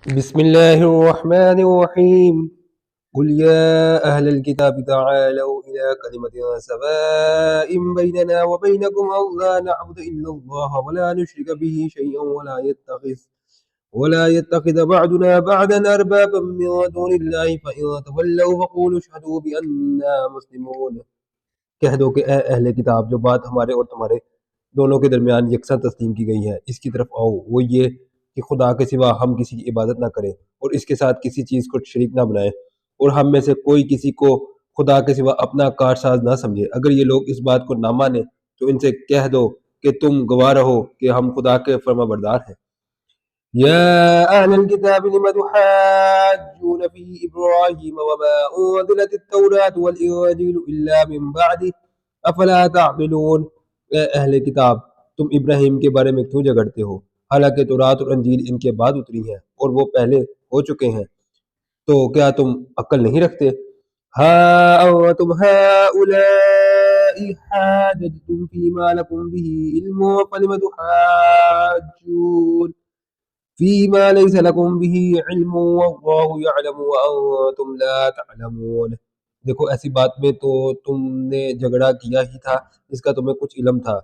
بسم الله الرحمن الرحيم قل يا أهل الكتاب تعالوا إلى كلمة سواء بيننا وبينكم ألا نعبد إلا الله ولا نشرك به شيئا ولا يتخذ بعضنا بعضا أربابا من دون الله فإن تولوا فقولوا اشهدوا بأننا مسلمون۔ کہہ دو کہ اے اہل کتاب، جو بات ہمارے اور تمہارے دونوں کے درمیان یکساں تسلیم کی گئی ہے اس کی طرف آؤ، وہ یہ کہ خدا کے سوا ہم کسی کی عبادت نہ کریں اور اس کے ساتھ کسی چیز کو شریک نہ بنائیں، اور ہم میں سے کوئی کسی کو خدا کے سوا اپنا کارساز نہ سمجھے۔ اگر یہ لوگ اس بات کو نہ مانیں تو ان سے کہہ دو کہ تم گواہ رہو کہ ہم خدا کے فرما بردار ہیں۔ یا اہل الکتاب لم تحاجون فی ابراہیم وما انزلت التوراۃ والانجیل الا من بعده افلا تعقلون۔ اے اہل کتاب، تم ابراہیم کے بارے میں کیوں جھگڑتے ہو، حالانکہ تورات اور انجیل ان کے بعد اتری ہیں اور وہ پہلے ہو چکے ہیں، تو کیا تم عقل نہیں رکھتے؟ ہا انتم هؤلاء حاججتم فيما لكم به علم فلم تحاجون فيما ليس لكم به علم والله يعلم وانتم لا تعلمون۔ دیکھو، ایسی بات میں تو تم نے جھگڑا کیا ہی تھا جس کا تمہیں کچھ علم تھا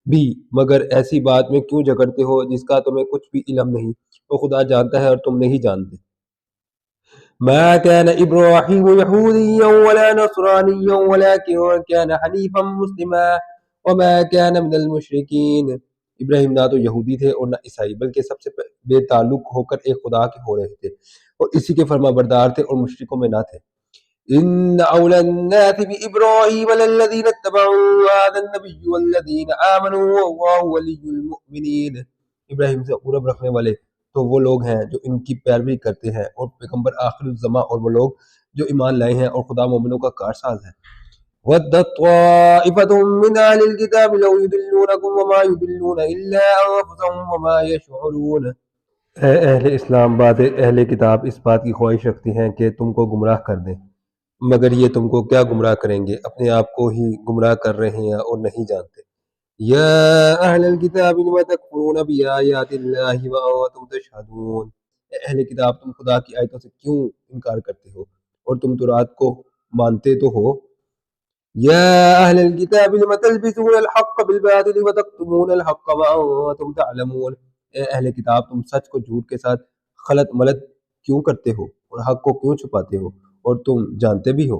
بھی، مگر ایسی بات میں کیوں جھگڑتے ہو جس کا تمہیں کچھ بھی علم نہیں؟ وہ خدا جانتا ہے اور تم نہیں جانتے۔ ما كان إبراهيم يهوديا ولا نصرانيا ولكن كان حنيفا مسلما وما كان من المشركين۔ ابراہیم نہ تو یہودی تھے اور نہ عیسائی، بلکہ سب سے بے تعلق ہو کر ایک خدا کے ہو رہے تھے اور اسی کے فرما بردار تھے اور مشرکوں میں نہ تھے۔ ان اولى الناس بابراہیم للذین اتبعوا هذا النبی والذین آمنوا واللہ ولی المؤمنین۔ ابراہیم سے قرب رکھنے والے تو وہ لوگ ہیں جو ان کی پیروی کرتے ہیں، اور پیغمبر آخر الزماں اور وہ لوگ جو ایمان لائے ہیں، اور خدا مومنوں کا کارساز ہے۔ وَدَّت طَّائِفَةٌ مِّنْ أَهْلِ الْكِتَابِ لَوْ يُضِلُّونَكُمْ وَمَا يُضِلُّونَ إِلَّا أَنفُسَهُمْ وَمَا يَشْعُرُونَ۔ اے اہل اسلام، بعض اہل کتاب اس بات کی خواہش رکھتی ہیں کہ تم کو گمراہ کر دیں، مگر یہ تم کو کیا گمراہ کریں گے، اپنے آپ کو ہی گمراہ کر رہے ہیں اور نہیں جانتے۔ یا اہل الکتاب لم تکفرون بآیات اللہ وانتم تشہدون۔ اے اہل کتاب، تم خدا کی آیتوں سے کیوں انکار کرتے ہو اور تم تورات کو مانتے تو ہو۔ یا اہل الکتاب لم تلبسون الحق بالباطل وتکتمون الحق وانتم تعلمون۔ اے اہل کتاب، تم سچ کو جھوٹ کے ساتھ خلط ملط کیوں کرتے ہو اور حق کو کیوں چھپاتے ہو اور تم جانتے بھی ہو۔